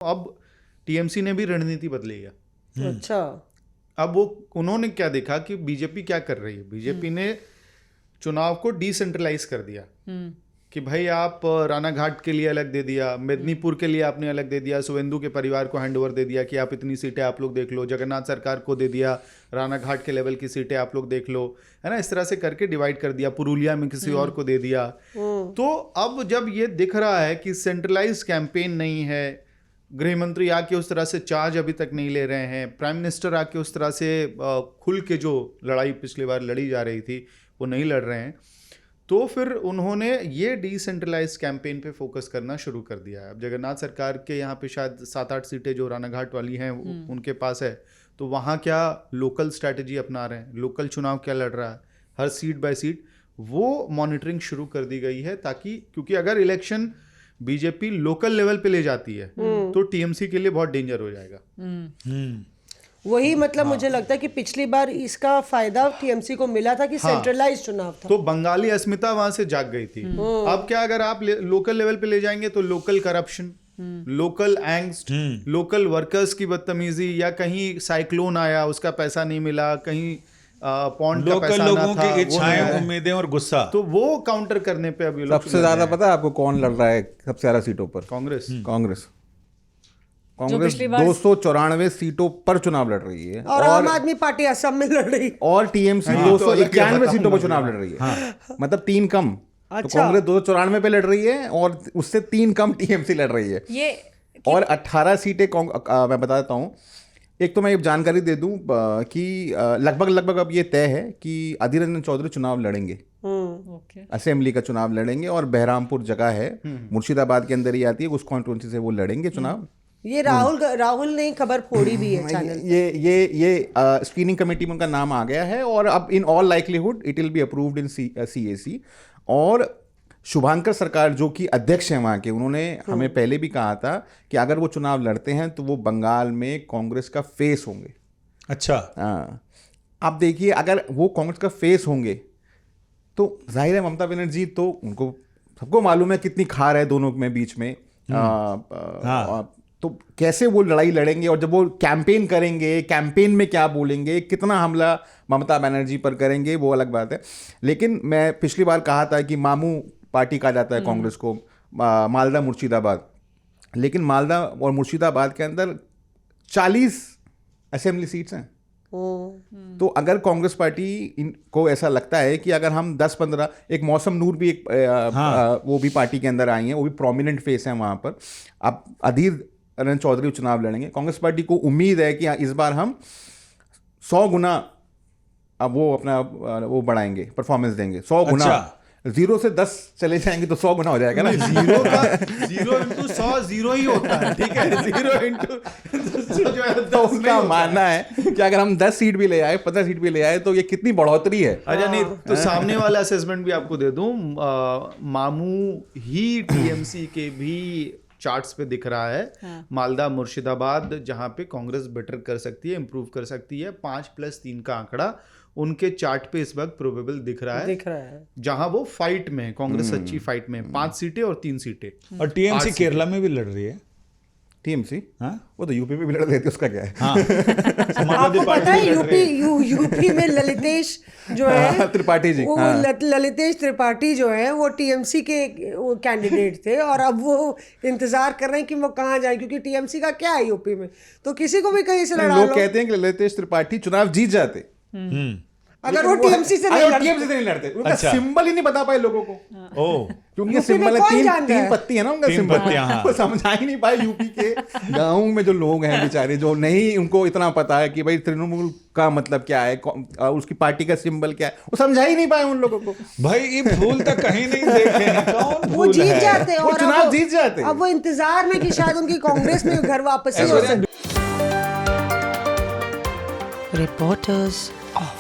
अब टीएमसी ने भी रणनीति बदली है। अच्छा, अब वो उन्होंने क्या देखा कि बीजेपी क्या कर रही है। बीजेपी ने चुनाव को डिसेंट्रलाइज कर दिया कि भाई आप रानाघाट के लिए अलग दे दिया, मेदिनीपुर के लिए आपने अलग दे दिया, शुवेंदु के परिवार को हैंडओवर दे दिया कि आप इतनी सीटें आप लोग देख लो, जगन्नाथ सरकार को दे दिया रानाघाट के लेवल की सीटें आप लोग देख लो, है ना। इस तरह से करके डिवाइड कर दिया, पुरुलिया में किसी और को दे दिया। तो अब जब ये दिख रहा है कि सेंट्रलाइज कैंपेन नहीं है, गृह मंत्री आके उस तरह से चार्ज अभी तक नहीं ले रहे हैं, प्राइम मिनिस्टर आके उस तरह से खुल के जो लड़ाई पिछली बार लड़ी जा रही थी वो नहीं लड़ रहे हैं, तो फिर उन्होंने ये डिसेंट्रलाइज कैंपेन पे फोकस करना शुरू कर दिया है। अब जगन्नाथ सरकार के यहाँ पे शायद 7-8 सीटें जो रानाघाट वाली हैं उनके पास है, तो वहाँ क्या लोकल स्ट्रैटेजी अपना रहे हैं, लोकल चुनाव क्या लड़ रहा है, हर सीट बाय सीट वो मॉनिटरिंग शुरू कर दी गई है, ताकि क्योंकि अगर इलेक्शन बीजेपी लोकल लेवल पे ले जाती है तो टीएमसी के लिए बहुत डेंजर हो जाएगा। वही मतलब मुझे लगता है कि पिछली बार इसका फायदा टीएमसी को मिला था कि सेंट्रलाइज चुनाव था, तो बंगाली अस्मिता वहां से जाग गई थी। अब क्या अगर आप लोकल लेवल पे ले जाएंगे तो local corruption, local angst, local workers की बदतमीजी, या कहीं साइक्लोन आया उसका पैसा नहीं मिला, कहीं पौंड का पैसा ना लोगों था, की इच्छाएं, उम्मीदें और गुस्सा, तो वो काउंटर करने पे अभी सबसे ज्यादा पता है आपको कौन लड़ रहा है सबसे ज्यादा सीटों पर? कांग्रेस 294 सीटों पर चुनाव लड़ रही है, और आम आदमी पार्टी असम में लड़ रही है, और टीएमसी 291 सीटों पर चुनाव लड़ रही है, मतलब 3 कम। तो कांग्रेस 294 पे लड़ रही है और उससे 3 कम टीएमसी लड़ रही है, और 18 सीटें मैं बताता हूँ। एक तो मैं ये जानकारी दे दूं कि लगभग अब ये तय है कि अधीर रंजन चौधरी चुनाव लड़ेंगे, असेंबली का चुनाव लड़ेंगे, और बहरामपुर जगह है मुर्शिदाबाद के अंदर ही आती है, उस कॉन्स्टिट्यूंसी से वो लड़ेंगे चुनाव। ये राहुल ने खबर फोड़ी भी है चैनल। ये स्क्रीनिंग कमेटी में उनका नाम आ गया है, और अब in all likelihood it will be approved in CAC. और शुभांकर सरकार जो कि अध्यक्ष हैं वहाँ के, उन्होंने हमें पहले भी कहा था कि अगर वो चुनाव लड़ते हैं तो वो बंगाल में कांग्रेस का फेस होंगे। अच्छा, हाँ, आप देखिए अगर वो कांग्रेस का फेस होंगे तो जाहिर है ममता बनर्जी तो उनको सबको मालूम है कितनी खार है दोनों में बीच में, तो कैसे वो लड़ाई लड़ेंगे, और जब वो कैंपेन करेंगे, कैंपेन में क्या बोलेंगे, कितना हमला ममता बनर्जी पर करेंगे, वो अलग बात है। लेकिन मैं पिछली बार कहा था कि मामू पार्टी कहा जाता है कांग्रेस को, मालदा मुर्शिदाबाद, लेकिन मालदा और मुर्शिदाबाद के अंदर 40 असेंबली सीट्स हैं। तो अगर कांग्रेस पार्टी को ऐसा लगता है कि अगर हम 10-15, एक मौसम नूर भी एक वो भी पार्टी के अंदर आई हैं, वो भी प्रोमिनेंट फेस हैं वहाँ पर, अब अधीर रंजन चौधरी चुनाव लड़ेंगे। कांग्रेस पार्टी को उम्मीद है कि इस बार हम 100 गुना अब वो अपना वो बढ़ाएंगे, परफॉर्मेंस देंगे 100 गुना। 0 से 10 चले जाएंगे तो 100 गुना हो जाएगा ना। 0 into 100 0 ही होता है, ठीक है। 0 into जो है तो उनका मानना है कि अगर हम 10 सीट भी ले आए, 15 सीट भी ले आए, तो ये कितनी बढ़ोतरी है। अच्छा, नहीं तो सामने वाला असेसमेंट भी आपको दे दूं, मामू ही टीएमसी के भी चार्ट्स पे दिख रहा है। मालदा मुर्शिदाबाद जहां पे कांग्रेस बेटर कर सकती है, इंप्रूव कर सकती है, 5+3 का आंकड़ा उनके चार्ट पे इस वक्त प्रोबेबल दिख रहा है, जहां वो फाइट में, कांग्रेस अच्छी फाइट में, 5 सीटें और 3 सीटें। और टीएमसी केरला में भी लड़ रही है। टीएमसी वो तो यूपी में भी लड़ रही थी, उसका क्या है। आपको पता है यूपी में ललितेश जो है त्रिपाठी जी, ललितेश त्रिपाठी जो है वो टीएमसी के कैंडिडेट थे, और अब वो इंतजार कर रहे हैं कि वो कहाँ जाए, क्योंकि टीएमसी का क्या है यूपी में, तो किसी को भी कहीं से लड़ा लो। लोग कहते हैं कि ललितेश त्रिपाठी चुनाव जीत जाते अगर वो टीएमसी से नहीं लड़ते। उनका सिंबल ही नहीं बता पाए लोगों को, क्योंकि सिंबल है 3 पत्ती है ना उनका सिंबल, वो समझा ही नहीं पाए। यूपी के गाँव में जो लोग हैं बेचारे, जो नहीं उनको इतना पता है कि भाई तृणमूल का मतलब क्या है, उसकी पार्टी का सिंबल क्या है, वो समझा ही नहीं पाए उन लोगों को। भाई ये फूल तक कहीं नहीं देखे हैं, कौन वो जीत जाते और चुनाव जीत जाते। अब वो इंतजार में कि शायद उनकी कांग्रेस में घर वापसी हो सके। Reporters of